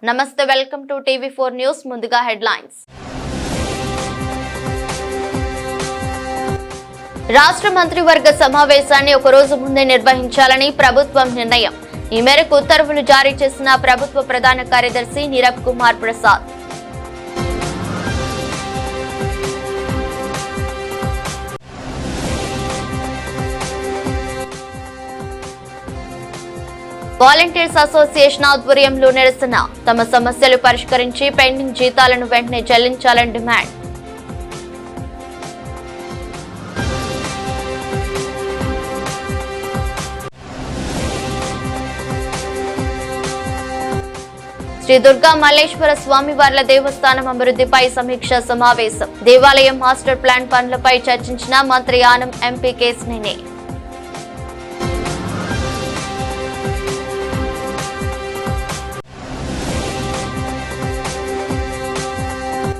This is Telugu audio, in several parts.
నమస్తే, వెల్కమ్ టు టీవీ4 న్యూస్. ముందుగా హెడ్లైన్స్. రాష్ట్ర మంత్రివర్గ సమావేశాన్ని ఒక రోజు ముందే నిర్వహించాలని ప్రభుత్వం నిర్ణయం. ఈ మేరకు ఉత్తర్వులు జారీ చేసిన ప్రభుత్వ ప్రధాన కార్యదర్శి నీరబ్ కుమార్ ప్రసాద్. వాలంటీర్స్ అసోసియేషన్ ఆధ్వర్యంలో నిరసన. తమ సమస్యలు పరిష్కరించి పెండింగ్ జీతాలను వెంటనే చెల్లించాలని డిమాండ్. శ్రీ దుర్గా మల్లేశ్వర స్వామివార్ల దేవస్థానం అభివృద్ధిపై సమీక్ష సమావేశం. దేవాలయం మాస్టర్ ప్లాన్ పనులపై చర్చించిన మంత్రి ఆనం, ఎంపీ కేశినేని.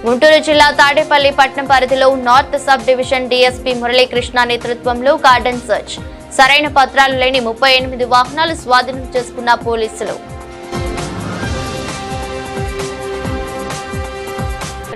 గుంటూరు జిల్లా తాడేపల్లి పట్టణం పరిధిలో north sub division DSP Muralikrishna నేతృత్వంలో గార్డెన్ సర్చ్. సరైన పత్రాలు లేని 38 వాహనాలు స్వాధీనం చేసుకున్న పోలీసులు.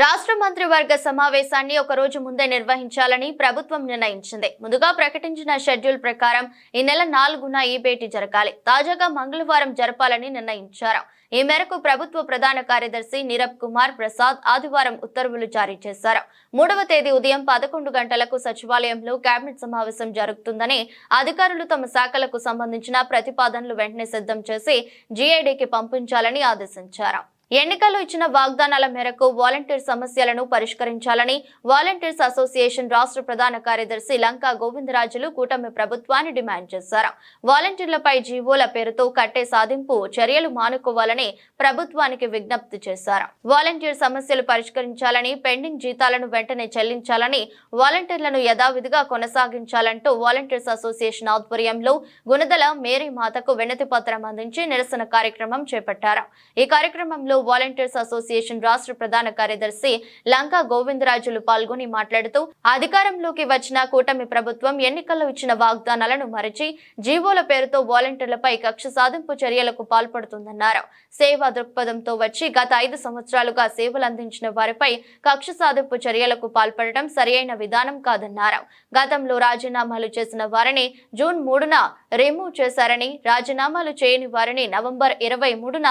రాష్ట్ర మంత్రివర్గ సమావేశాన్ని ఒక రోజు ముందే నిర్వహించాలని ప్రభుత్వం నిర్ణయించింది. ముందుగా ప్రకటించిన షెడ్యూల్ ప్రకారం ఈ నెల 4న ఈ భేటీ జరగాలి. తాజాగా మంగళవారం జరపాలని నిర్ణయించారు. ఈ మేరకు ప్రభుత్వ ప్రధాన కార్యదర్శి నీరబ్ కుమార్ ప్రసాద్ ఆదివారం ఉత్తర్వులు జారీ చేశారు. 3వ తేదీ ఉదయం 11 గంటలకు సచివాలయంలో కేబినెట్ సమావేశం జరుగుతుందని, అధికారులు తమ శాఖలకు సంబంధించిన ప్రతిపాదనలు వెంటనే సిద్ధం చేసి జీఐడీకి పంపించాలని ఆదేశించారు. ఎన్నికల్లో ఇచ్చిన వాగ్దానాల మేరకు వాలంటీర్ సమస్యలను పరిష్కరించాలని వాలంటీర్స్ అసోసియేషన్ రాష్ట్ర ప్రధాన కార్యదర్శి లంకా గోవిందరాజులు కూటమి ప్రభుత్వాన్ని డిమాండ్ చేశారు. వాలంటీర్లపై జీవోల పేరుతో కట్టే సాధింపు చర్యలు మానుకోవాలని ప్రభుత్వానికి విజ్ఞప్తి చేశారు. వాలంటీర్ సమస్యలు పరిష్కరించాలని, పెండింగ్ జీతాలను వెంటనే చెల్లించాలని, వాలంటీర్లను యథావిధిగా కొనసాగించాలంటూ వాలంటీర్స్ అసోసియేషన్ ఆధ్వర్యంలో గుణదల మేరీ మాతకు వినతి పత్రం అందించి నిరసన కార్యక్రమం చేపట్టారు. ఈ కార్యక్రమంలో వాలంటీర్స్ అసోసియేషన్ రాష్ట్ర ప్రధాన కార్యదర్శి లంకా గోవిందరాజులు పాల్గొని మాట్లాడుతూ, అధికారంలోకి వచ్చిన కూటమి ప్రభుత్వం ఎన్నికల్లో ఇచ్చిన వాగ్దానాలను మరచి జీవోల పేరుతో వాలంటీర్లపై కక్ష సాధింపు చర్యలకు పాల్పడుతుందన్నారు. సేవా దృక్పథంతో వచ్చి గత 5 సంవత్సరాలుగా సేవలు అందించిన వారిపై కక్ష సాధింపు చర్యలకు పాల్పడటం సరియైన విధానం కాదన్నారు. గతంలో రాజీనామాలు చేసిన వారిని జూన్ 3న రిమూవ్ చేశారని, రాజీనామాలు చేయని వారిని నవంబర్ 23న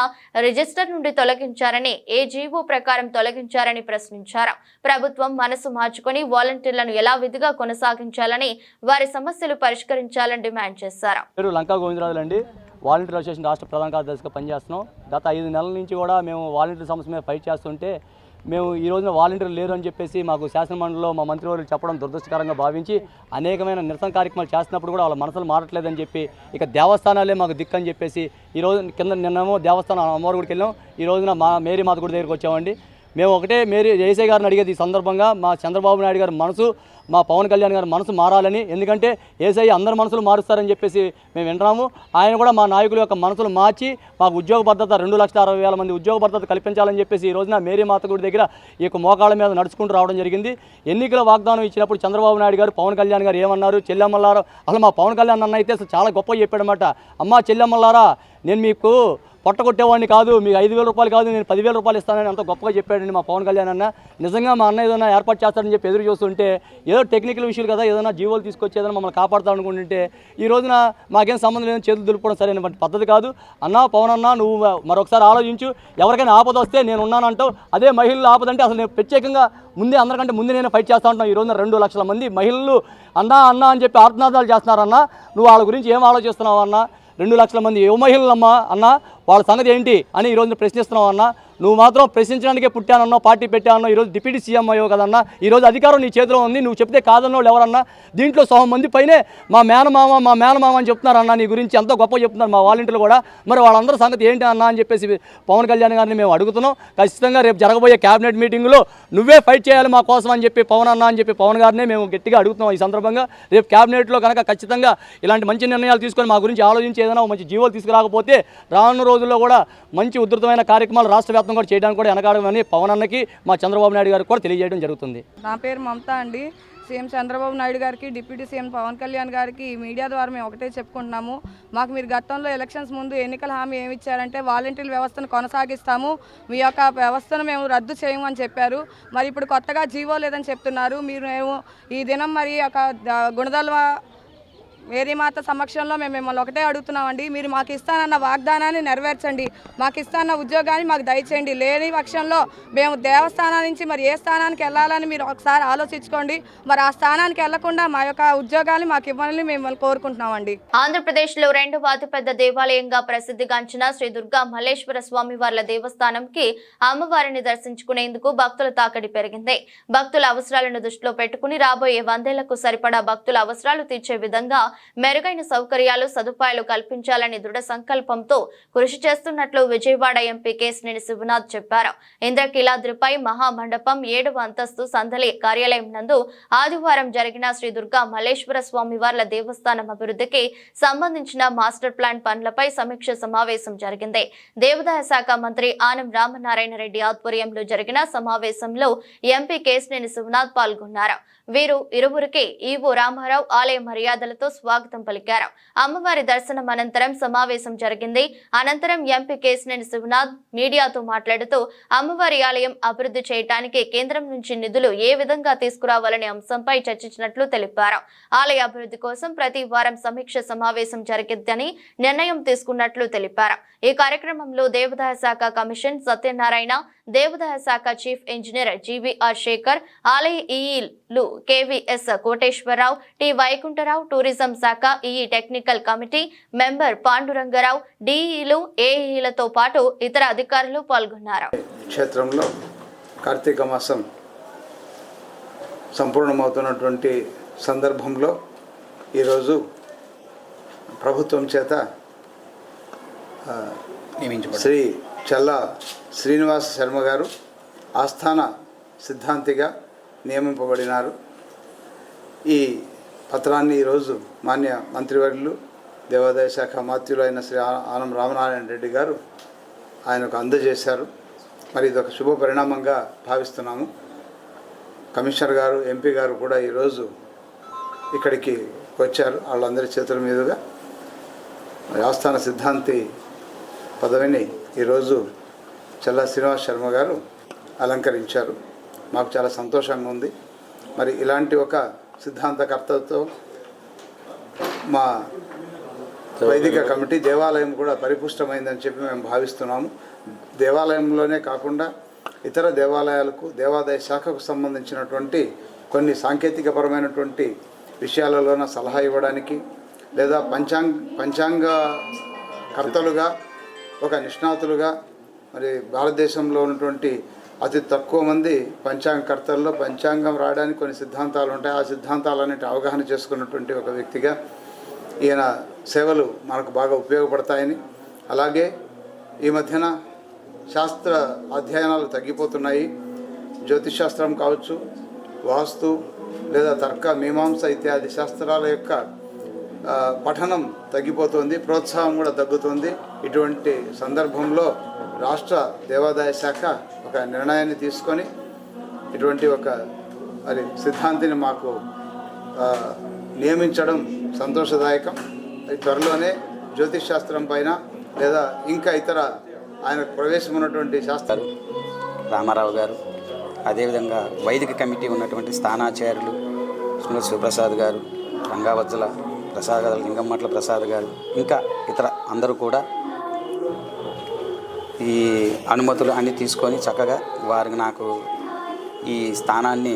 రిజిస్టర్ నుండి తొలగించారని, ఏ జీవో ప్రకారం తొలగించారని ప్రశ్నించారు. ప్రభుత్వం మనసు మార్చుకుని వాలంటీర్లను ఎలా విధిగా కొనసాగించాలని, వారి సమస్యలు పరిష్కరించాలని డిమాండ్ చేశారు. లంకా గోవిందరాజులు అండి, వాలంటీర్ అసోసియేషన్ రాష్ట్ర ప్రధాన కార్యదర్శిగా పనిచేస్తున్నాం. గత 5 నెలల నుంచి కూడా మేము వాలంటీర్ సమస్య మీద ఫైట్ చేస్తుంటే, మేము ఈ రోజున వాలంటీర్లు లేరు అని చెప్పేసి మాకు శాసనమండలిలో మా మంత్రివర్యులు చెప్పడం దురదృష్టకరంగా భావించి అనేకమైన నిరసన కార్యక్రమాలు చేస్తున్నప్పుడు కూడా వాళ్ళ మనసులు మారట్లేదని చెప్పి, ఇక దేవస్థానాలే మాకు దిక్కు అని చెప్పేసి ఈరోజు నిన్నేమో దేవస్థానం అమ్మవారి గుడికి వెళ్ళాం. ఈ రోజున మా మేరీ మాత గుడి దగ్గరికి వచ్చామండి. మేము ఒకటే ఏసై గారిని అడిగేది ఈ సందర్భంగా, మా చంద్రబాబు నాయుడు గారి మనసు, మా పవన్ కళ్యాణ్ గారి మనసు మారాలని. ఎందుకంటే ఏసై అందరి మనసులు మారుస్తారని చెప్పేసి మేము వింటున్నాము. ఆయన కూడా మా నాయకుల యొక్క మనసులు మార్చి మాకు ఉద్యోగ భద్రత 2,60,000 మంది ఉద్యోగ భద్రత కల్పించాలని చెప్పేసి ఈ రోజున మేరీ మాత గుడి దగ్గర ఈ యొక్క మోకాళ్ళ మీద నడుచుకుంటూ రావడం జరిగింది. ఎన్నికల వాగ్దానం ఇచ్చినప్పుడు చంద్రబాబు నాయుడు గారు, పవన్ కళ్యాణ్ గారు ఏమన్నారు, చెల్లెమ్మలారా, అసలు మా పవన్ కళ్యాణ్ అన్న అయితే అసలు చాలా గొప్పగా చెప్పాడనమాట. అమ్మ చెల్లెమ్మలారా, నేను మీకు పొట్టగొట్టేవాడిని కాదు, మీకు 5,000 రూపాయలు కాదు, నేను 10,000 రూపాయలు ఇస్తానని అంత గొప్పగా చెప్పాడండి మా పవన్ కళ్యాణ్ అన్న. నిజంగా మా అన్న ఏదైనా ఏర్పాటు చేస్తాడని చెప్పి ఎదురు చూస్తుంటే, ఏదో టెక్నికల్ విషయాలు కదా, ఏదైనా జీవోలు తీసుకొచ్చి ఏదైనా మమ్మల్ని కాపాడుతాడనుకుంటుంటే, ఈ రోజున మాకేం సంబంధం లేదని చేతులు దులుపుకోవడం సరైనటువంటి పద్ధతి కాదు. అన్న పవన్ అన్న, నువ్వు మరొకసారి ఆలోచించు. ఎవరికైనా ఆపద వస్తే నేను ఉన్నానంటావు, అదే మహిళలు ఆపదంటే అసలు నేను ప్రత్యేకంగా ముందే అందరికంటే ముందే నేను ఫైట్ చేస్తూ ఉంటాను. ఈ రోజున 2 లక్షల మంది మహిళలు అన్నా అన్నా అని చెప్పి ఆత్మనాదాలు చేస్తున్నారన్న. నువ్వు వాళ్ళ గురించి ఏం ఆలోచిస్తున్నావు అన్న? 2 లక్షల మంది యువ మహిళలమ్మా అన్న, వాళ్ళ సంగతి ఏంటి అని ఈరోజు ప్రశ్నిస్తున్నావు అన్న. నువ్వు మాత్రం ప్రశ్నించడానికే పుట్టానన్నా, పార్టీ పెట్టానన్నా, ఈరోజు డిప్యూటీ సీఎం అయ్యో కదన్నా. ఈరోజు అధికారం నీ చేతిలో ఉంది, నువ్వు చెప్తే కాదన్నోళ్ళు ఎవరన్నా? దీంట్లో 100 మంది పైనే మా మేనమామ అని చెప్తున్నారన్న. నీ గురించి ఎంతో గొప్ప చెప్తున్నారు మా వాలంటీర్లు కూడా. మరి వాళ్ళందరూ సంగతి ఏంటి అన్న అని చెప్పేసి పవన్ కళ్యాణ్ గారిని మేము అడుగుతున్నాం. ఖచ్చితంగా రేపు జరగబోయే క్యాబినెట్ మీటింగ్లో నువ్వే ఫైట్ చేయాలి మా కోసం అని చెప్పి పవన్ అన్న అని చెప్పి పవన్ గారిని మేము గట్టిగా అడుగుతున్నాం. ఈ సందర్భంగా రేపు క్యాబినెట్లో కనుక ఖచ్చితంగా ఇలాంటి మంచి నిర్ణయాలు తీసుకొని మా గురించి ఆలోచించి ఏదైనా మంచి జీవోలు తీసుకురాకపోతే రానున్న రోజుల్లో కూడా మంచి ఉధృతమైన కార్యక్రమాలు రాష్ట్ర వ్యాప్తంగా కూడా చేయడానికి కూడా వెనకాడమని పవన్ అన్నకి, మా చంద్రబాబు నాయుడు గారికి కూడా తెలియజేయడం జరుగుతుంది. నా పేరు మమత అండి. సీఎం చంద్రబాబు నాయుడు గారికి, డిప్యూటీ సీఎం పవన్ కళ్యాణ్ గారికి మీడియా ద్వారా మేము ఒకటే చెప్పుకుంటున్నాము. మాకు మీరు గతంలో ఎలక్షన్స్ ముందు ఎన్నికల హామీ ఏమి ఇచ్చారంటే వాలంటీర్ వ్యవస్థను కొనసాగిస్తాము, మీ యొక్క వ్యవస్థను మేము రద్దు చేయము అని చెప్పారు. మరి ఇప్పుడు కొత్తగా జీవో లేదని చెప్తున్నారు. మేము ఈ దినం మరి ఒక గుణదల్వ మేరీమాత సమక్షంలో మేము మిమ్మల్ని ఒకటే అడుగుతున్నామండి, మీరు మాకు ఇస్తానన్న వాగ్దానాన్ని నెరవేర్చండి, మాకు ఇస్తానన్న ఉద్యోగాన్ని మాకు దయచేయండి. లేని పక్షంలో మేము దేవస్థానం నుంచి మరి ఏ స్థానానికి వెళ్ళాలని మీరు ఒకసారి ఆలోచించుకోండి. మరి ఆ స్థానానికి వెళ్లకుండా మా యొక్క ఉద్యోగాన్ని మాకు ఇవ్వాలని మిమ్మల్ని కోరుకుంటున్నామండి. ఆంధ్రప్రదేశ్ లో రెండవ అతిపెద్ద దేవాలయంగా ప్రసిద్ధిగాంచిన శ్రీ దుర్గా మల్లేశ్వర స్వామి వార్ల దేవస్థానంకి అమ్మవారిని దర్శించుకునేందుకు భక్తుల తాకిడి పెరిగింది. భక్తుల అవసరాలను దృష్టిలో పెట్టుకుని రాబోయే 100 ఏళ్లకు సరిపడా భక్తుల అవసరాలు తీర్చే విధంగా మెరుగైన సౌకర్యాలు, సదుపాయాలు కల్పించాలని దృఢ సంకల్పంతో కృషి చేస్తున్నట్లు విజయవాడ ఎంపీ కేశినేని శివనాథ్ చెప్పారు. ఇంద్రకీలాద్రిపై మహామండపం 7వ అంతస్తు సందలి కార్యాలయం నందు ఆదివారం జరిగిన శ్రీ దుర్గా మల్లేశ్వర స్వామి వార్ల దేవస్థానం అభివృద్ధికి సంబంధించిన మాస్టర్ ప్లాన్ పనులపై సమీక్ష సమావేశం జరిగింది. దేవాదాయ శాఖ మంత్రి ఆనం రామనారాయణ రెడ్డి ఆధ్వర్యంలో జరిగిన సమావేశంలో ఎంపీ కేశినేని శివనాథ్ పాల్గొన్నారు. వీరు ఇరువురికి ఈవో రామారావు ఆలయ మర్యాదలతో స్వాగతం పలికారు. అమ్మవారి దర్శనం అనంతరం సమావేశం జరిగింది. అనంతరం ఎంపీ కేశినేని శివనాథ్ మీడియాతో మాట్లాడుతూ అమ్మవారి ఆలయం అభివృద్ధి చేయడానికి కేంద్రం నుంచి నిధులు ఏ విధంగా తీసుకురావాలనే అంశంపై చర్చించినట్లు తెలిపారు. ఆలయ అభివృద్ధి కోసం ప్రతి వారం సమీక్ష సమావేశం జరిగిద్దని నిర్ణయం తీసుకున్నట్లు తెలిపారు. ఈ కార్యక్రమంలో దేవాదాయ శాఖ కమిషన్ సత్యనారాయణ, దేవాదాయ శాఖ చీఫ్ ఇంజనీర్ జీవీఆర్ శేఖర్, ఆలయ ఈఈలు KVS Koteswararao, T Vaikuntharao, tourism శాఖ EE technical committee member Pandurangarao, డిఈలు, ఏఈలతో పాటు ఇతర అధికారులు పాల్గొన్నారు. క్షేత్రంలో కార్తీక మాసం సంపూర్ణమవుతున్నటువంటి సందర్భంలో ఈరోజు ప్రభుత్వం చేత శ్రీ చల్లా శ్రీనివాస శర్మ గారు ఆస్థాన సిద్ధాంతిగా నియమింపబడినారు. ఈ పత్రాన్ని ఈరోజు మాన్య మంత్రివర్యులు దేవాదాయ శాఖ మాత్యులు అయిన శ్రీ ఆనం రామనారాయణ రెడ్డి గారు ఆయనకు అందజేశారు. మరి ఇది ఒక శుభ పరిణామంగా భావిస్తున్నాము. కమిషనర్ గారు, ఎంపీ గారు కూడా ఈరోజు ఇక్కడికి వచ్చారు. వాళ్ళందరి చేతుల మీదుగా మరి ఆస్థాన సిద్ధాంతి పదవిని ఈరోజు చల్లా శ్రీనివాస్ శర్మ గారు అలంకరించారు. మాకు చాలా సంతోషంగా ఉంది. మరి ఇలాంటి ఒక సిద్ధాంతకర్తతో మా వైదిక కమిటీ దేవాలయం కూడా పరిపుష్టమైందని చెప్పి మేము భావిస్తున్నాము. దేవాలయంలోనే కాకుండా ఇతర దేవాలయాలకు, దేవాదాయ శాఖకు సంబంధించినటువంటి కొన్ని సాంకేతికపరమైనటువంటి విషయాలలోన సలహా ఇవ్వడానికి, లేదా పంచాంగ కర్తలుగా, ఒక నిష్ణాతులుగా, మరి భారతదేశంలో ఉన్నటువంటి అతి తక్కువ మంది పంచాంగకర్తల్లో పంచాంగం రాయడానికి కొన్ని సిద్ధాంతాలు ఉంటాయి. ఆ సిద్ధాంతాలన్నిటి అవగాహన చేసుకున్నటువంటి ఒక వ్యక్తిగా ఈయన సేవలు మనకు బాగా ఉపయోగపడతాయని, అలాగే ఈ మధ్యన శాస్త్ర అధ్యయనాలు తగ్గిపోతున్నాయి. జ్యోతిషాస్త్రం కావచ్చు, వాస్తు లేదా తర్క మీమాంస ఇత్యాది శాస్త్రాల యొక్క పఠనం తగ్గిపోతుంది, ప్రోత్సాహం కూడా తగ్గుతుంది. ఇటువంటి సందర్భంలో రాష్ట్ర దేవాదాయ శాఖ ఒక నిర్ణయాన్ని తీసుకొని ఇటువంటి ఒక మరి సిద్ధాంతిని మాకు నియమించడం సంతోషదాయకం. త్వరలోనే జ్యోతిష్ శాస్త్రం పైన లేదా ఇంకా ఇతర ఆయనకు ప్రవేశం ఉన్నటువంటి శాస్త్రాలు రామారావు గారు, అదేవిధంగా వైదిక కమిటీ ఉన్నటువంటి స్థానాచార్యులు శ్రీనివాస శివప్రసాద్ గారు, రంగావజ్జల ప్రసాద్ గారు, లింగమ్మట్ల ప్రసాద్ గారు, ఇంకా ఇతర అందరూ కూడా ఈ అనుమతులు అన్నీ తీసుకొని చక్కగా వారికి నాకు ఈ స్థానాన్ని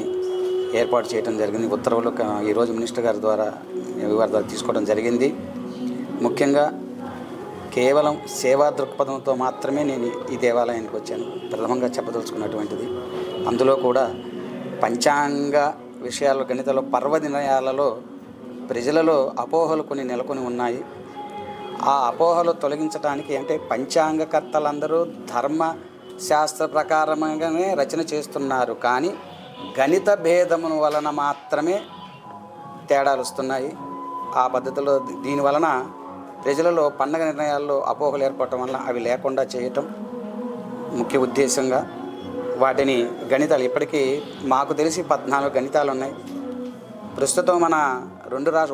ఏర్పాటు చేయడం జరిగింది. ఉత్తర్వులు ఈరోజు మినిస్టర్ గారి ద్వారా తీసుకోవడం జరిగింది. ముఖ్యంగా కేవలం సేవా దృక్పథంతో మాత్రమే నేను ఈ దేవాలయానికి వచ్చాను. ప్రథమంగా చెప్పదలుచుకున్నటువంటిది అందులో కూడా పంచాంగ విషయాలు, గణితలో, పర్వదినయాలలో ప్రజలలో అపోహలు కొన్ని నెలకొని ఉన్నాయి. ఆ అపోహలు తొలగించడానికి అంటే పంచాంగకర్తలందరూ ధర్మ శాస్త్ర ప్రకారంగానే రచన చేస్తున్నారు, కానీ గణిత భేదమును వలన మాత్రమే తేడాలు వస్తున్నాయి. ఆ పద్ధతిలో దీనివలన ప్రజలలో పండగ నిర్ణయాల్లో అపోహలు ఏర్పడటం వలన అవి లేకుండా చేయటం ముఖ్య ఉద్దేశంగా వాటిని గణితాలు ఇప్పటికీ మాకు తెలిసి 14 గణితాలు ఉన్నాయి. ప్రస్తుతం మన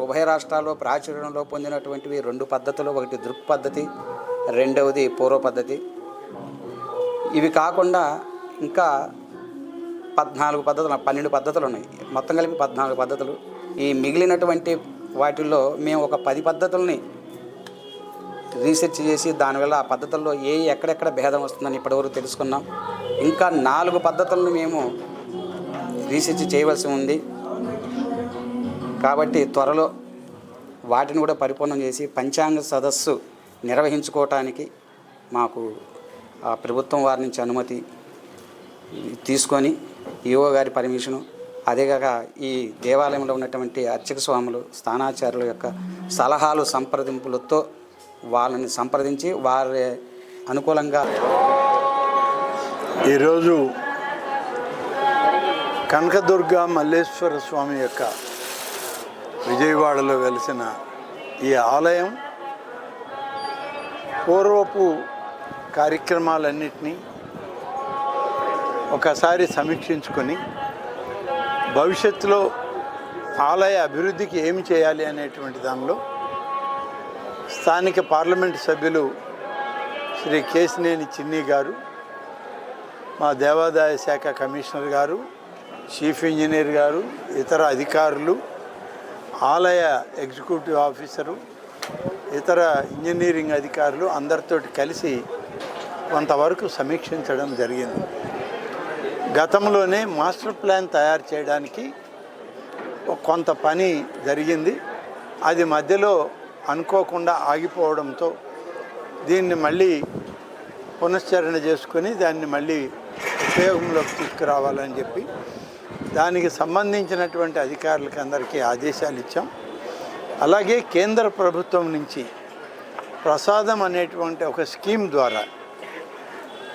ఉభయ రాష్ట్రాల్లో ప్రాచుర్యంలో పొందినటువంటివి 2 పద్ధతులు. ఒకటి దృక్ పద్ధతి, రెండవది పూర్వ పద్ధతి. ఇవి కాకుండా ఇంకా 12 పద్ధతులు ఉన్నాయి. మొత్తం కలిపి 14 పద్ధతులు. ఈ మిగిలినటువంటి వాటిల్లో మేము ఒక 10 పద్ధతుల్ని రీసెర్చ్ చేసి దానివల్ల ఆ పద్ధతుల్లో ఎక్కడెక్కడ భేదం వస్తుందని ఇప్పటివరకు తెలుసుకున్నాం. ఇంకా 4 పద్ధతులను మేము రీసెర్చ్ చేయవలసి ఉంది. కాబట్టి త్వరలో వాటిని కూడా పరిపూర్ణం చేసి పంచాంగ సదస్సు నిర్వహించుకోవటానికి మాకు ఆ ప్రభుత్వం వారి నుంచి అనుమతి తీసుకొని ఈఓ గారి పర్మిషను, అదేగాక ఈ దేవాలయంలో ఉన్నటువంటి అర్చక స్వాములు, స్థానాచార్యుల యొక్క సలహాలు సంప్రదింపులతో వాళ్ళని సంప్రదించి వారి అనుకూలంగా ఈరోజు కనకదుర్గ మల్లేశ్వర స్వామి యొక్క విజయవాడలో వెలిసిన ఈ ఆలయం పూర్వపు కార్యక్రమాలన్నింటినీ ఒకసారి సమీక్షించుకొని భవిష్యత్తులో ఆలయ అభివృద్ధికి ఏమి చేయాలి అనేటువంటి దానిలో స్థానిక పార్లమెంటు సభ్యులు శ్రీ కేశినేని చిన్ని గారు, మా దేవాదాయ శాఖ కమిషనర్ గారు, చీఫ్ ఇంజనీర్ గారు, ఇతర అధికారులు, ఆలయ ఎగ్జిక్యూటివ్ ఆఫీసరు, ఇతర ఇంజనీరింగ్ అధికారులు అందరితోటి కలిసి కొంతవరకు సమీక్షించడం జరిగింది. గతంలోనే మాస్టర్ ప్లాన్ తయారు చేయడానికి కొంత పని జరిగింది. అది మధ్యలో అనుకోకుండా ఆగిపోవడంతో దీన్ని మళ్ళీ పునశ్చరణ చేసుకొని దాన్ని మళ్ళీ ఉపయోగంలోకి తీసుకురావాలని చెప్పి దానికి సంబంధించినటువంటి అధికారులకి అందరికీ ఆదేశాలు ఇచ్చాం. అలాగే కేంద్ర ప్రభుత్వం నుంచి ప్రసాదం అనేటువంటి ఒక స్కీమ్ ద్వారా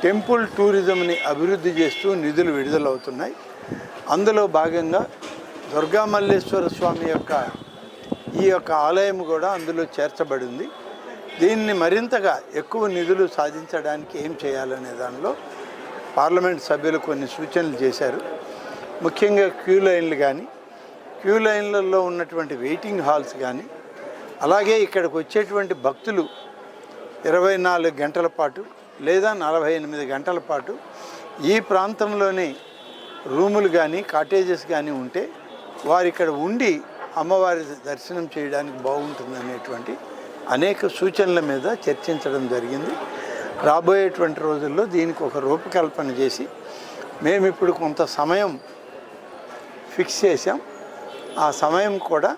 టెంపుల్ టూరిజంని అభివృద్ధి చేస్తూ నిధులు విడుదలవుతున్నాయి. అందులో భాగంగా దుర్గామల్లేశ్వర స్వామి యొక్క ఈ యొక్క ఆలయం కూడా అందులో చేర్చబడింది. దీన్ని మరింతగా ఎక్కువ నిధులు సాధించడానికి ఏం చేయాలనే దానిలో పార్లమెంట్ సభ్యులు కొన్ని సూచనలు చేశారు. ముఖ్యంగా క్యూ లైన్లు కానీ, క్యూ లైన్లలో ఉన్నటువంటి వెయిటింగ్ హాల్స్ కానీ, అలాగే ఇక్కడికి వచ్చేటువంటి భక్తులు 24 గంటల పాటు లేదా 48 గంటల పాటు ఈ ప్రాంతంలోనే రూములు కానీ కాటేజెస్ కానీ ఉంటే వారు ఇక్కడ ఉండి అమ్మవారి దర్శనం చేయడానికి బాగుంటుంది అనేటువంటి అనేక సూచనల మీద చర్చించడం జరిగింది. రాబోయేటువంటి రోజుల్లో దీనికి ఒక రూపకల్పన చేసి మేము ఇప్పుడు కొంత సమయం ఫిక్స్ చేశాం. ఆ సమయం కూడా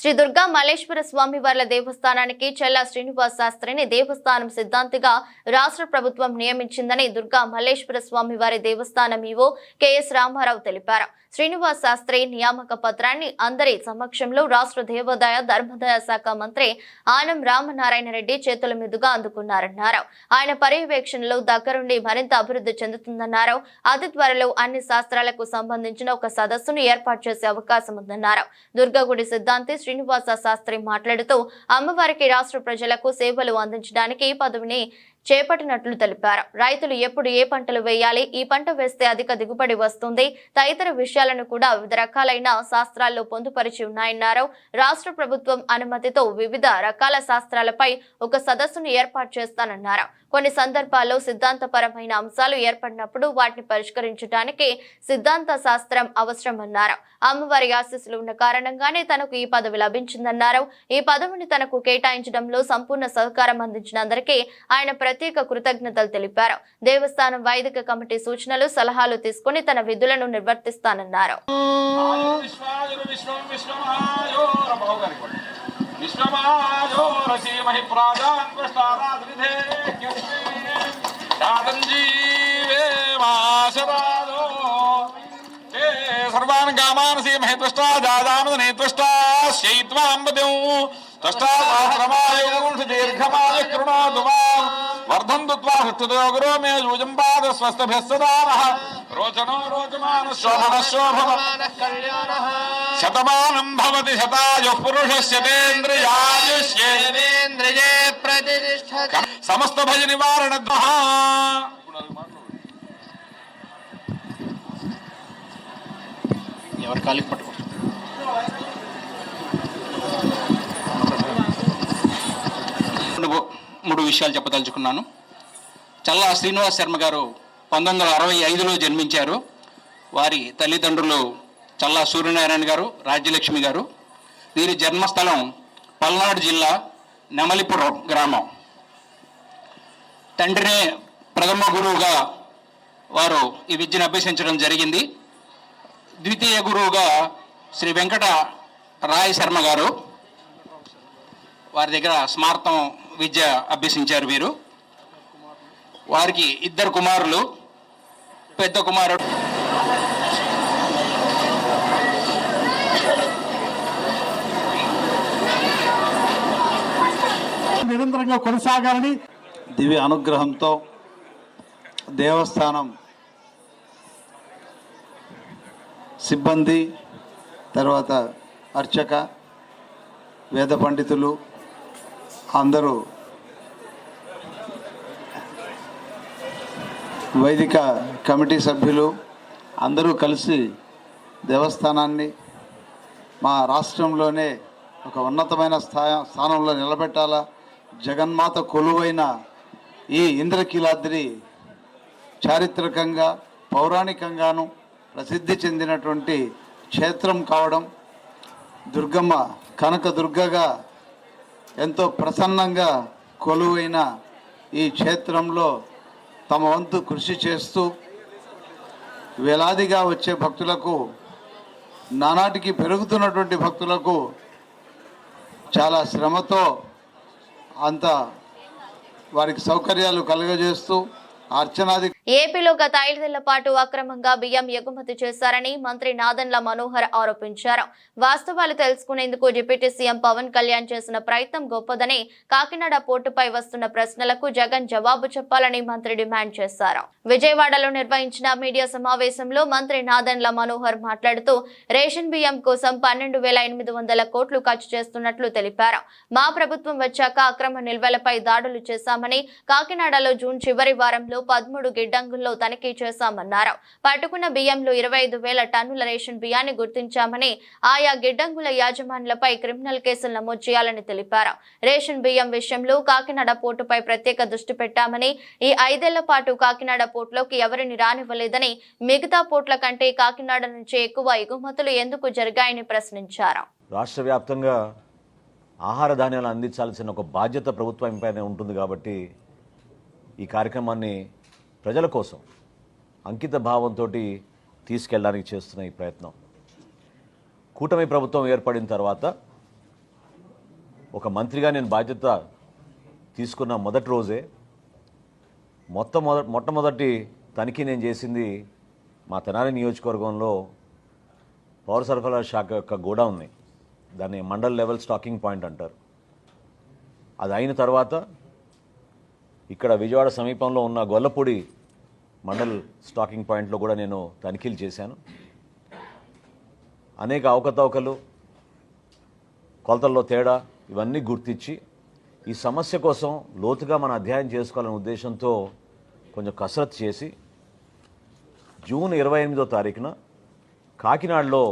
శ్రీ దుర్గా మల్లేశ్వర స్వామి వార్ల దేవస్థానానికి చెల్లా శ్రీనివాస్ శాస్త్రిని దేవస్థానం సిద్ధాంతిగా రాష్ట్ర ప్రభుత్వం నియమించిందని దుర్గా మల్లేశ్వర స్వామి వారి దేవస్థానం ఈవో కెఎస్ రామారావు తెలిపారు. శ్రీనివాస్ శాస్త్రి నియామక పత్రాన్ని అందరి సమక్షంలో రాష్ట్ర దేవాదాయ ధర్మాదాయ శాఖ మంత్రి ఆనం రామనారాయణ రెడ్డి చేతుల మీదుగా అందుకున్నారన్నారు. ఆయన పర్యవేక్షణలో దగ్గరుండి మరింత అభివృద్ధి చెందుతుందన్నారు. అతి త్వరలో అన్ని శాస్త్రాలకు సంబంధించిన ఒక సదస్సును ఏర్పాటు చేసే అవకాశం ఉందన్నారు. దుర్గగుడి సిద్ధాంతి శ్రీనివాస శాస్త్రి మాట్లాడుతూ అమ్మవారికి రాష్ట్ర ప్రజలకు సేవలు అందించడానికి పదవిని చేపట్టినట్లు తెలిపారు. రైతులు ఎప్పుడు ఏ పంటలు వేయాలి, ఈ పంట వేస్తే అధిక దిగుబడి వస్తుంది, తదితర విషయాలను కూడా వివిధ రకాలైన శాస్త్రాల్లో పొందుపరిచి ఉన్నాయన్నారు. రాష్ట్ర ప్రభుత్వం అనుమతితో వివిధ రకాల శాస్త్రాలపై ఒక సదస్సును ఏర్పాటు చేస్తానన్నారు. కొన్ని సందర్భాల్లో సిద్ధాంతపరమైన అంశాలు ఏర్పడినప్పుడు వాటిని పరిష్కరించడానికి సిద్ధాంత శాస్త్రం అవసరమన్నారు. అమ్మవారి ఆశీస్సులు ఉన్న కారణంగానే తనకు ఈ పదవి లభించిందన్నారు. ఈ పదవిని తనకు కేటాయించడంలో సంపూర్ణ సహకారం అందించిన అందరికీ ఆయన ప్రత్యేక కృతజ్ఞతలు తెలిపారు. దేవస్థానం వైదిక కమిటీ సూచనలు సలహాలు తీసుకుని తన విధులను నిర్వర్తిస్తానన్నారు. सर्वान् कामान् सीमहि त्वष्टा जादामदने त्वष्टा शयित्वाम्बदेव त्वष्टा पात्रमायुः दीर्घमायुः कृणोतु मां वर्धन्तु त्वा हृष्टतो गुरो मे यूजम्पाद स्वस्तभ्यः सदा नः रोचनो रोचमानः शोभनः शोभमानः कल्याणः शतमानं भवति शतायुः पुरुषस्य तेन्द्रियायुष्येन्द्रिये प्रतिष्ठते समस्त भय निवारणद्वः ఎవరి కాలికి పట్టుకో 3 విషయాలు చెప్పదలుచుకున్నాను. చల్లా శ్రీనివాస్ శర్మ గారు 1965లో జన్మించారు. వారి తల్లిదండ్రులు చల్లా సూర్యనారాయణ గారు, రాజ్యలక్ష్మి గారు. వీరి జన్మస్థలం పల్నాడు జిల్లా నెమలిపురం గ్రామం. తండ్రినే ప్రథమ గురువుగా వారు ఈ విద్యను అభ్యసించడం జరిగింది. ద్వితీయ గురువుగా శ్రీ వెంకట రాయ్ శర్మ గారు, వారి దగ్గర స్మార్తం విద్య అభ్యసించారు వీరు. వారికి 2 కుమారులు. పెద్ద కుమారుడు నిరంతరంగా కొనసాగాలని దివ్య అనుగ్రహంతో దేవస్థానం సిబ్బంది, తర్వాత అర్చక, వేద పండితులు అందరూ, వైదిక కమిటీ సభ్యులు అందరూ కలిసి దేవస్థానాన్ని మా రాష్ట్రంలోనే ఒక ఉన్నతమైన స్థానంలో నిలబెట్టాలా. జగన్మాత కొలువైన ఈ ఇంద్రకీలాద్రి చారిత్రకంగా పౌరాణికంగాను ప్రసిద్ధి చెందినటువంటి క్షేత్రం కావడం, దుర్గమ్మ కనక దుర్గగా ఎంతో ప్రసన్నంగా కొలువైన ఈ క్షేత్రంలో తమ వంతు కృషి చేస్తూ వేలాదిగా వచ్చే భక్తులకు, నానాటికి పెరుగుతున్నటువంటి భక్తులకు చాలా శ్రమతో అంత వారికి సౌకర్యాలు కలుగజేస్తూ అర్చనాది. ఏపీలో గత 5 పాటు అక్రమంగా బియ్యం ఎగుమతి చేశారని మంత్రి నాదెండ్ల మనోహర్ ఆరోపించారు. వాస్తవాలు తెలుసుకునేందుకు డిప్యూటీ సీఎం పవన్ కళ్యాణ్ చేసిన ప్రయత్నం గొప్పదని, కాకినాడ పోర్టుపై వస్తున్న ప్రశ్నలకు జగన్ జవాబు చెప్పాలని మంత్రి డిమాండ్ చేశారు. విజయవాడలో నిర్వహించిన మీడియా సమావేశంలో మంత్రి నాదెండ్ల మనోహర్ మాట్లాడుతూ రేషన్ బియ్యం కోసం 12,800 కోట్లు ఖర్చు చేస్తున్నట్లు తెలిపారు. మా ప్రభుత్వం వచ్చాక అక్రమ నిల్వలపై దాడులు చేశామని, కాకినాడలో జూన్ చివరి వారంలో 13 గిడ్డంగుల్లో తనిఖీ చేశామన్నారు. పట్టుకున్న బియ్యంలో 25,000 టన్నుల రేషన్ బియ్యాన్ని గుర్తించామని, ఆయా గిడ్డంగుల యాజమాన్యులపై క్రిమినల్ కేసులు నమోదు చేయాలని తెలిపారు. రేషన్ బియ్యం విషయంలో కాకినాడ పోర్టుపై ప్రత్యేక దృష్టి పెట్టామని, ఈ 5 ఏళ్ల పాటు కాకినాడ పోర్టులోకి ఎవరిని రానివ్వలేదని, మిగతా పోర్టుల కంటే కాకినాడ నుంచి ఎక్కువ ఎగుమతులు ఎందుకు జరిగాయని ప్రశ్నించారు. రాష్ట్ర వ్యాప్తంగా ఆహార ధాన్యాలు అందించాల్సిన ఒక బాధ్యత ప్రభుత్వం పైన ఉంటుంది కాబట్టి ఈ కార్యక్రమాన్ని ప్రజల కోసం అంకిత భావంతో తీసుకెళ్ళడానికి చేస్తున్న ఈ ప్రయత్నం, కూటమి ప్రభుత్వం ఏర్పడిన తర్వాత ఒక మంత్రిగా నేను బాధ్యత తీసుకున్న మొదటి రోజే మొట్టమొదటి తనిఖీ నేను చేసింది మా తెనాలి నియోజకవర్గంలో పౌర సరఫరా శాఖ యొక్క గోడౌన్ని, దాన్ని మండల్ లెవెల్ స్టాకింగ్ పాయింట్ అంటారు. అది అయిన తర్వాత ఇక్కడ విజయవాడ సమీపంలో ఉన్న గొల్లపూడి మండల్ స్టాకింగ్ పాయింట్లో కూడా నేను తనిఖీలు చేశాను. అనేక అవకతవకలు, కొలతల్లో తేడా ఇవన్నీ గుర్తించి ఈ సమస్య కోసం లోతుగా మనం అధ్యయనం చేసుకోవాలనే ఉద్దేశంతో కొంచెం కసరత్తు చేసి జూన్ 28వ తారీఖున కాకినాడలో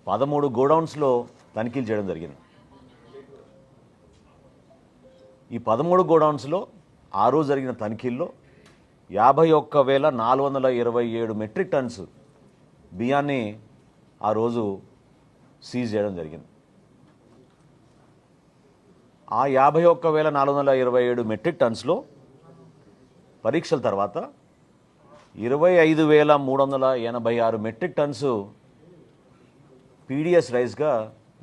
13 గోడౌన్స్లో తనిఖీలు చేయడం జరిగింది. ఈ 13 గోడౌన్స్లో ఆ రోజు జరిగిన తనిఖీల్లో 51,427 మెట్రిక్ టన్స్ బియ్యాన్ని ఆ రోజు సీజ్ చేయడం జరిగింది. ఆ 51,427 మెట్రిక్ టన్స్లో పరీక్షల తర్వాత 25,386 మెట్రిక్ టన్స్ పీడిఎస్ రైస్గా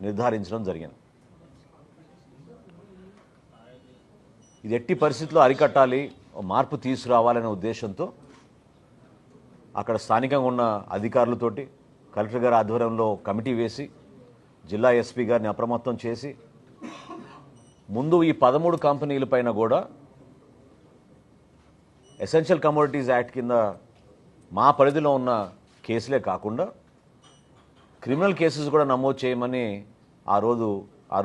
నిర్ధారించడం జరిగింది. ఇది ఎట్టి పరిస్థితుల్లో అరికట్టాలి, మార్పు తీసుకురావాలనే ఉద్దేశంతో అక్కడ స్థానికంగా ఉన్న అధికారులతోటి కలెక్టర్ గారి ఆధ్వర్యంలో కమిటీ వేసి జిల్లా ఎస్పీ గారిని అప్రమత్తం చేసి ముందు ఈ 13 కంపెనీల పైన కూడా ఎసెన్షియల్ కమోడిటీస్ యాక్ట్ కింద మా పరిధిలో ఉన్న కేసులే కాకుండా క్రిమినల్ కేసెస్ కూడా నమోదు చేయమని ఆ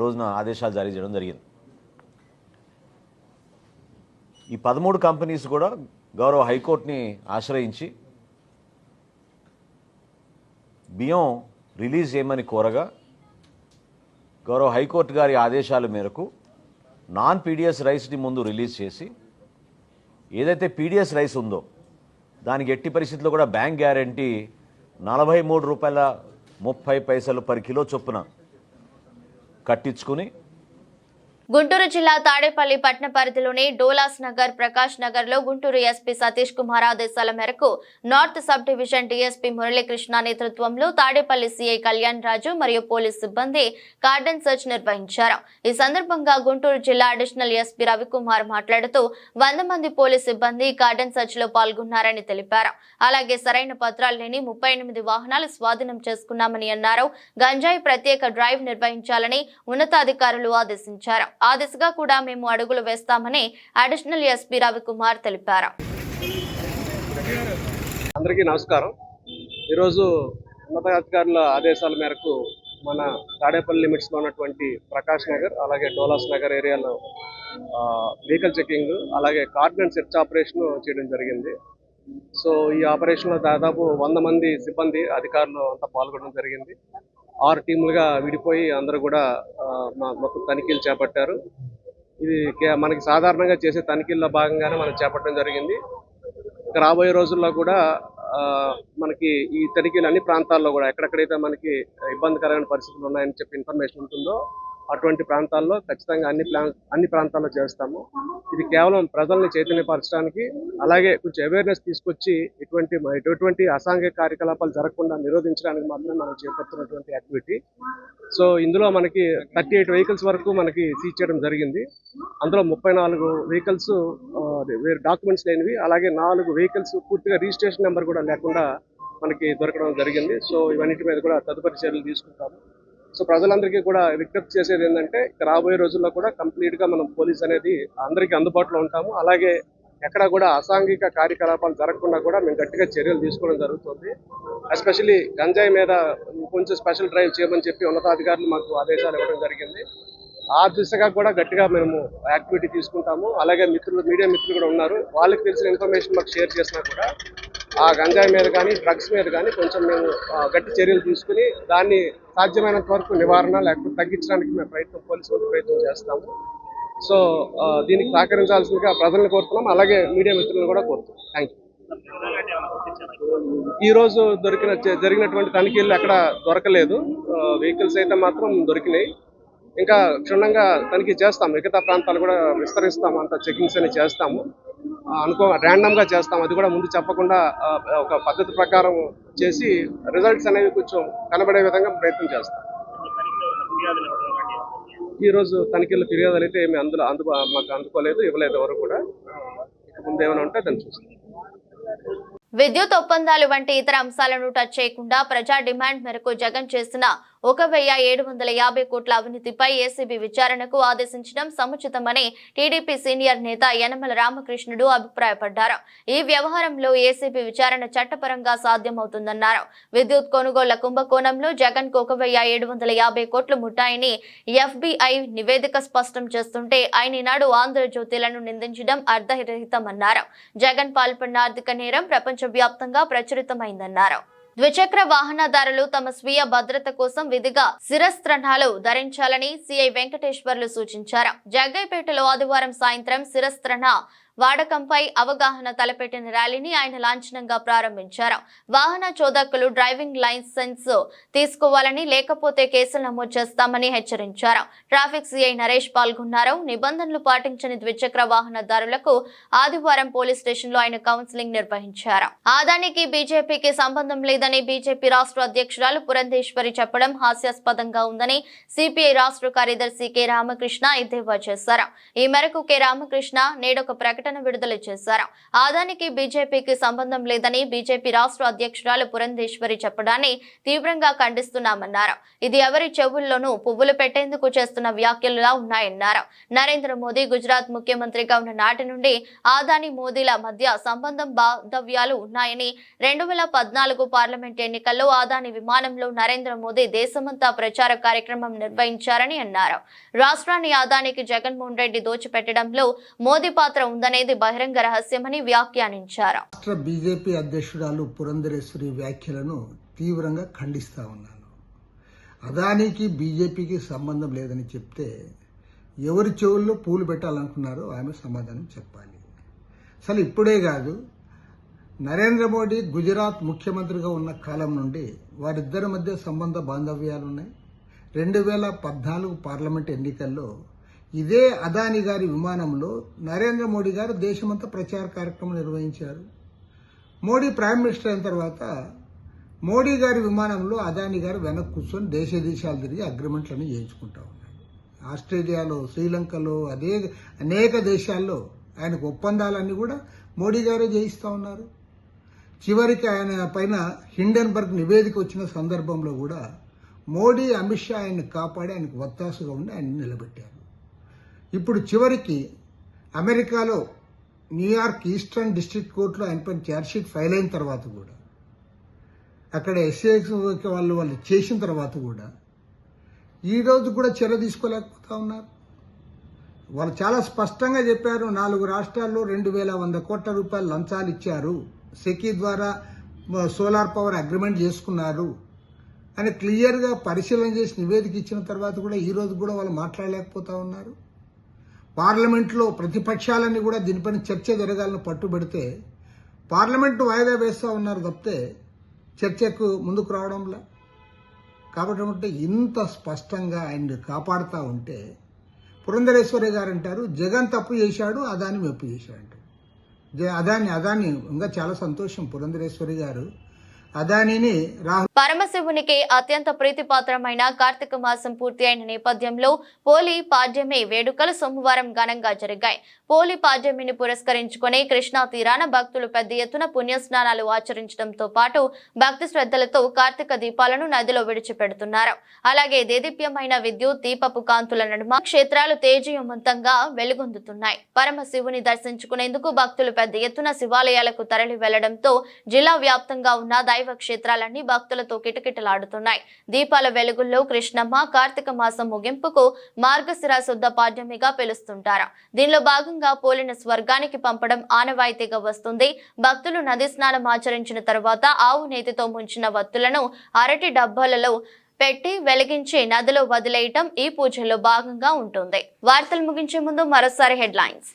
రోజున ఆదేశాలు జారీ చేయడం జరిగింది. ఈ 13 కంపెనీస్ కూడా గౌరవ హైకోర్టుని ఆశ్రయించి బియ్యం రిలీజ్ చేయమని కోరగా గౌరవ హైకోర్టు గారి ఆదేశాల మేరకు నాన్ పీడిఎస్ రైస్ని ముందు రిలీజ్ చేసి ఏదైతే పీడిఎస్ రైస్ ఉందో దానికి ఎట్టి పరిస్థితుల్లో కూడా బ్యాంక్ గ్యారంటీ ₹43.30 పర్ కిలో చొప్పున కట్టించుకుని గుంటూరు జిల్లా తాడేపల్లి పట్టణ పరిధిలోని డోలాస్ నగర్, ప్రకాష్ నగర్ లో గుంటూరు ఎస్పీ సతీష్ కుమార్ ఆదేశాల మేరకు north sub division DSP Muralikrishna నేతృత్వంలో తాడేపల్లి సీఐ కళ్యాణ్ రాజు మరియు పోలీస్ సిబ్బంది కార్డన్ సెర్చ్ నిర్వహించారు. ఈ సందర్భంగా గుంటూరు జిల్లా అడిషనల్ ఎస్పీ రవికుమార్ మాట్లాడుతూ 100 మంది పోలీస్ సిబ్బంది కార్డన్ సెర్చ్ లో పాల్గొన్నారని తెలిపారు. అలాగే సరైన పత్రాలు లేని 38 వాహనాలు స్వాధీనం చేసుకున్నామని అన్నారు. గంజాయి ప్రత్యేక డ్రైవ్ నిర్వహించాలని ఉన్నతాధికారులు ఆదేశించారు. ఆ దిశగా కూడా మేము అడుగులు వేస్తామని అడిషనల్ ఎస్పీ రవికుమార్ తెలిపారు. అందరికీ నమస్కారం. ఈరోజు ఉన్నతాధికారుల ఆదేశాల మేరకు మన తాడేపల్లి లిమిట్స్లో ఉన్నటువంటి ప్రకాష్ నగర్ అలాగే డోలాస్ నగర్ ఏరియాలో వెహికల్ చెకింగ్ అలాగే కార్డన్ సెర్చ్ ఆపరేషన్ చేయడం జరిగింది. సో ఈ ఆపరేషన్లో దాదాపు 100 మంది సిబ్బంది అధికారులు అంతా పాల్గొనడం జరిగింది. 6 టీములుగా విడిపోయి అందరూ కూడా మొత్తం తనిఖీలు చేపట్టారు. ఇది మనకి సాధారణంగా చేసే తనిఖీల్లో భాగంగానే మనం చేపట్టడం జరిగింది. రాబోయే రోజుల్లో కూడా మనకి ఈ తనిఖీలు అన్ని ప్రాంతాల్లో కూడా ఎక్కడెక్కడైతే మనకి ఇబ్బందికరమైన పరిస్థితులు ఉన్నాయని చెప్పి ఇన్ఫర్మేషన్ ఉంటుందో అటువంటి ప్రాంతాల్లో ఖచ్చితంగా అన్ని ప్రాంతాల్లో చేస్తాము. ఇది కేవలం ప్రజల్ని చైతన్యపరచడానికి అలాగే కొంచెం అవేర్నెస్ తీసుకొచ్చి ఎటువంటి అసాంఘిక కార్యకలాపాలు జరగకుండా నిరోధించడానికి మాత్రమే మనం చేపడుతున్నటువంటి యాక్టివిటీ. సో ఇందులో మనకి 38 వెహికల్స్ వరకు మనకి సీజ్ చేయడం జరిగింది. అందులో 34 వెహికల్స్ వేరే డాక్యుమెంట్స్ లేనివి, అలాగే 4 వెహికల్స్ పూర్తిగా రిజిస్ట్రేషన్ నెంబర్ కూడా లేకుండా మనకి దొరకడం జరిగింది. సో ఇవన్నిటి మీద కూడా తదుపరి చర్యలు తీసుకుంటాము. సో ప్రజలందరికీ కూడా విజ్ఞప్తి చేసేది ఏంటంటే రాబోయే రోజుల్లో కూడా కంప్లీట్గా మనం పోలీస్ అనేది అందరికీ అందుబాటులో ఉంటాము. అలాగే ఎక్కడ కూడా అసాంఘిక కార్యకలాపాలు జరగకుండా కూడా మేము గట్టిగా చర్యలు తీసుకోవడం జరుగుతుంది. ఎస్పెషల్లీ గంజాయి మీద కొంచెం స్పెషల్ డ్రైవ్ చేయమని చెప్పి ఉన్నతాధికారులు మాకు ఆదేశాలు ఇవ్వడం జరిగింది. ఆ దిశగా కూడా గట్టిగా మేము యాక్టివిటీ తీసుకుంటాము. అలాగే మీడియా మిత్రులు కూడా ఉన్నారు, వాళ్ళకి తెలిసిన ఇన్ఫర్మేషన్ మాకు షేర్ చేసినా కూడా ఆ గంజాయి మీద కానీ డ్రగ్స్ మీద కానీ కొంచెం మేము గట్టి చర్యలు తీసుకుని దాన్ని సాధ్యమైనంత వరకు నివారణ లేకపోతే తగ్గించడానికి మేము పోలీసు వాళ్ళు ప్రయత్నం చేస్తాము. సో దీనికి సహకరించాల్సిందిగా ప్రజలను కోరుతున్నాం, అలాగే మీడియా మిత్రులను కూడా కోరుతున్నాం. Thank you. ఈ రోజు జరిగినటువంటి తనిఖీలు ఎక్కడ దొరకలేదు. వెహికల్స్ అయితే మాత్రం దొరికినాయి. ఇంకా క్షుణ్ణంగా తనిఖీ చేస్తాము. మిగతా ప్రాంతాలు కూడా విస్తరిస్తాము, అంత చెకింగ్స్ అని చేస్తాము. ర్యాండమ్గా చేస్తాం, అది కూడా ముందు చెప్పకుండా ఒక పద్ధతి ప్రకారం చేసి రిజల్ట్స్ అనేవి కొంచెం కనబడే విధంగా ప్రయత్నం చేస్తాం. ఈరోజు తనిఖీలు ఫిర్యాదులు అయితే ఏమి మాకు అందుకోలేదు, ఇవ్వలేదు ఎవరు కూడా. ముందు ఏమైనా ఉంటే దాన్ని చూస్తాం. విద్యుత్ ఒప్పందాలు వంటి ఇతర అంశాలను టచ్ చేయకుండా ప్రజా డిమాండ్ మేరకు జగన్ చేసిన 1750 కోట్ల అవినీతిపై ఏసీబీ విచారణకు ఆదేశించడం సముచితమని టీడీపీ సీనియర్ నేత యనమల రామకృష్ణుడు అభిప్రాయపడ్డారు. ఈ వ్యవహారంలో ఏసీబీ విచారణ చట్టపరంగా సాధ్యమవుతుందన్నారు. విద్యుత్ కొనుగోళ్ల కుంభకోణంలో జగన్ కు 1750 కోట్లు ముట్టాయని ఎఫ్బీఐ నివేదిక స్పష్టం చేస్తుంటే ఆయన ఈనాడు ఆంధ్రజ్యోతిలను నిందించడం అర్థరహితమన్నారు. జగన్ పాల్పడిన ఆర్థిక నేరం ప్రపంచవ్యాప్తంగా ప్రచురితమైందన్నారు. ద్విచక్ర వాహనదారులు తమ స్వీయ భద్రత కోసం విధిగా శిరస్త్రాణాలు ధరించాలని సీఐ వెంకటేశ్వర్లు సూచించారు. జగ్గైపేటలో ఆదివారం సాయంత్రం శిరస్త్రాణ వాడకంపై అవగాహన తలపెట్టిన ర్యాలీని ఆయన లాంఛనంగా ప్రారంభించారు. వాహన చోదకులు డ్రైవింగ్ లైసెన్స్ తీసుకోవాలని, లేకపోతే కేసులు నమోదు చేస్తామని హెచ్చరించారు. ట్రాఫిక్ సీఐ నరేష్ పాల్గొన్నారు. నిబంధనలు పాటించని ద్విచక్ర వాహనదారులకు ఆదివారం పోలీస్ స్టేషన్ లో ఆయన కౌన్సిలింగ్ నిర్వహించారు. ఆదానికి బీజేపీకి సంబంధం లేదని బీజేపీ రాష్ట్ర అధ్యక్షురాలు పురంధేశ్వరి చెప్పడం హాస్యాస్పదంగా ఉందని సిపిఐ రాష్ట్ర కార్యదర్శి కె రామకృష్ణ ఎద్దేవా చేశారు. ఈ మేరకు కె రామకృష్ణ నేడొక ప్రకటన విడుదల చేశారు. ఆదానికి బీజేపీకి సంబంధం లేదని బీజేపీ రాష్ట్ర అధ్యక్షురాలు పురంధేశ్వరి చెప్పడాన్ని తీవ్రంగా ఖండిస్తున్నామన్నారు. ఇది ఎవరి చెవుల్లోనూ పువ్వులు పెట్టేందుకు చేస్తున్న వ్యాఖ్యలులా ఉన్నాయన్నారు. నరేంద్ర మోదీ గుజరాత్ ముఖ్యమంత్రిగా ఉన్న నాటి నుండి ఆదాని మోదీల మధ్య సంబంధం బాంధవ్యాలు ఉన్నాయని 2014 పార్లమెంట్ ఎన్నికల్లో ఆదాని విమానంలో నరేంద్ర మోదీ దేశమంతా ప్రచార కార్యక్రమం నిర్వహించారని అన్నారు. రాష్ట్రాన్ని ఆదానికి జగన్మోహన్ రెడ్డి దోచిపెట్టడంలో మోదీ పాత్ర ఉందని అనేది బహిరంగ రహస్యమని వ్యాఖ్యానించారు. రాష్ట్ర బీజేపీ అధ్యక్షురాలు పురంధరేశ్వరి వ్యాఖ్యలను తీవ్రంగా ఖండిస్తా ఉన్నాను. అదానికి బీజేపీకి సంబంధం లేదని చెప్తే ఎవరి చెవుల్లో పూలు పెట్టాలనుకున్నారో ఆమె సమాధానం చెప్పాలి. అసలు ఇప్పుడే కాదు, నరేంద్ర మోడీ గుజరాత్ ముఖ్యమంత్రిగా ఉన్న కాలం నుండి వారిద్దరి మధ్య సంబంధ బాంధవ్యాలు ఉన్నాయి. 2014 పార్లమెంట్ ఎన్నికల్లో ఇదే అదాని గారి విమానంలో నరేంద్ర మోడీ గారు దేశమంతా ప్రచార కార్యక్రమం నిర్వహించారు. మోడీ ప్రైమ్ మినిస్టర్ అయిన తర్వాత మోడీ గారి విమానంలో అదాని గారు వెనక్కి కూర్చొని దేశాలు తిరిగి అగ్రిమెంట్లను చేయించుకుంటా ఉన్నారు. ఆస్ట్రేలియాలో, శ్రీలంకలో, అనేక దేశాల్లో ఆయనకు ఒప్పందాలన్నీ కూడా మోడీ గారే చేయిస్తూ ఉన్నారు. చివరికి ఆయన పైన హిండెన్బర్గ్ నివేదిక వచ్చిన సందర్భంలో కూడా మోడీ, అమిత్ షా ఆయన్ని కాపాడి ఆయనకు వత్తాసుగా ఉండి ఆయన నిలబెట్టారు. ఇప్పుడు చివరికి అమెరికాలో న్యూయార్క్ ఈస్టర్న్ డిస్ట్రిక్ట్ కోర్టులో ఆయన పైన ఛార్జ్షీట్ ఫైల్ అయిన తర్వాత కూడా, అక్కడ ఎస్ఏఎక్స్ వాళ్ళు చేసిన తర్వాత కూడా ఈ రోజు కూడా చర్య తీసుకోలేకపోతా ఉన్నారు. వాళ్ళు చాలా స్పష్టంగా చెప్పారు, 4 రాష్ట్రాల్లో 2100 కోట్ల రూపాయలు లంచాలు ఇచ్చారు, సెకీ ద్వారా సోలార్ పవర్ అగ్రిమెంట్ చేసుకున్నారు అని క్లియర్గా పరిశీలన చేసి నివేదిక ఇచ్చిన తర్వాత కూడా ఈ రోజు కూడా వాళ్ళు మాట్లాడలేకపోతా ఉన్నారు. పార్లమెంట్లో ప్రతిపక్షాలన్నీ కూడా దీనిపైన చర్చ జరగాలని పట్టుబడితే పార్లమెంటు వాయిదా వేస్తూ ఉన్నారు తప్పితే చర్చకు ముందుకు రావడంలా. కాబట్టి ఇంత స్పష్టంగా ఆయన్ని కాపాడుతూ ఉంటే పురంధరేశ్వరి గారు అంటారు, జగన్ తప్పు చేశాడు, అదాని మెప్పు చేశాడు. అదాని ఇంకా చాలా సంతోషం. పురంధరేశ్వరి గారు అదానిని పరమశివునికి అత్యంత ప్రీతిపాత్రమైన కార్తీక మాసం పూర్తి అయిన నేపథ్యంలో పోలి పాడ్యమి వేడుకలు సోమవారం ఘనంగా జరిగాయి. పోలి పాడ్యమిని పురస్కరించుకుని కృష్ణా తీరాన భక్తులు పెద్ద ఎత్తున పుణ్యస్నానాలు ఆచరించడంతో పాటు భక్తి శ్రద్ధలతో కార్తీక దీపాలను నదిలో విడిచిపెడుతున్నారు. అలాగే దేదీప్యమైన విద్యుత్ దీపపు కాంతుల నడుమ క్షేత్రాలు తేజోవంతంగా వెలుగొందుతున్నాయి. పరమశివుని దర్శించుకునేందుకు భక్తులు పెద్ద ఎత్తున శివాలయాలకు తరలి వెళ్లడంతో జిల్లా వ్యాప్తంగా ఉన్న దైవ క్షేత్రాలన్నీ భక్తులతో కిటకిటలాడుతున్నాయి. దీపాల వెలుగుల్లో కృష్ణమ్మ కార్తీక మాసం ముగింపుకు మార్గశిర శుద్ధ పాడ్యమిగా పిలుస్తుంటారు. దీనిలో భాగంగా పోలిన స్వర్గానికి పంపడం ఆనవాయితీగా వస్తుంది. భక్తులు నది స్నానం ఆచరించిన తర్వాత ఆవు నేతితో ముంచిన వత్తులను అరటి డబ్బాలలో పెట్టి వెలిగించి నదిలో వదిలేయటం ఈ పూజల్లో భాగంగా ఉంటుంది. వార్తలు ముగించే ముందు మరోసారి హెడ్లైన్స్.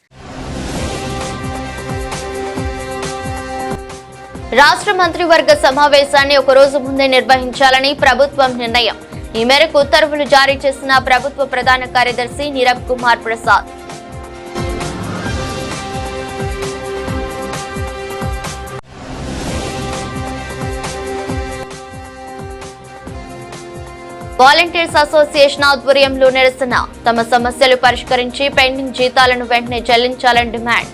రాష్ట్ర మంత్రివర్గ సమావేశాన్ని ఒక రోజు ముందే నిర్వహించాలని ప్రభుత్వం నిర్ణయం. ఈ మేరకు ఉత్తర్వులు జారీ చేసిన ప్రభుత్వ ప్రధాన కార్యదర్శి నీరబ్ కుమార్ ప్రసాద్. వాలంటీర్స్ అసోసియేషన్ ఆధ్వర్యంలో నిరసన. తమ సమస్యలు పరిష్కరించి పెండింగ్ జీతాలను వెంటనే చెల్లించాలని డిమాండ్.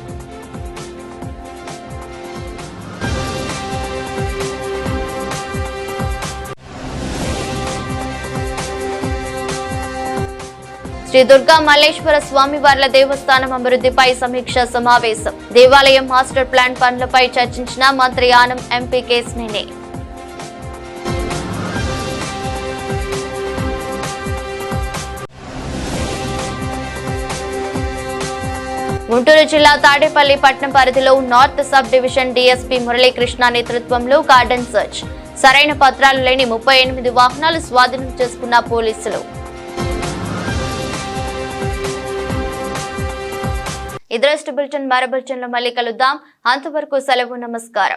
శ్రీ దుర్గా మల్లేశ్వర స్వామివార్ల దేవస్థానం అభివృద్ధిపై సమీక్ష సమావేశం. దేవాలయం మాస్టర్ ప్లాన్ పనులపై చర్చించిన మంత్రి ఆనం, ఎంపీ కేశినేని. గుంటూరు జిల్లా తాడేపల్లి పట్టణ పరిధిలో north sub division DSP Muralikrishna నేతృత్వంలో గార్డెన్ సర్చ్. సరైన పత్రాలు లేని 38 వాహనాలు స్వాధీనం చేసుకున్న పోలీసులు. ఇదరస్ట్ బులెటిన్ మరో బులెటిన్లో మళ్ళీ కలుద్దాం. అంతవరకు సెలవు, నమస్కారం.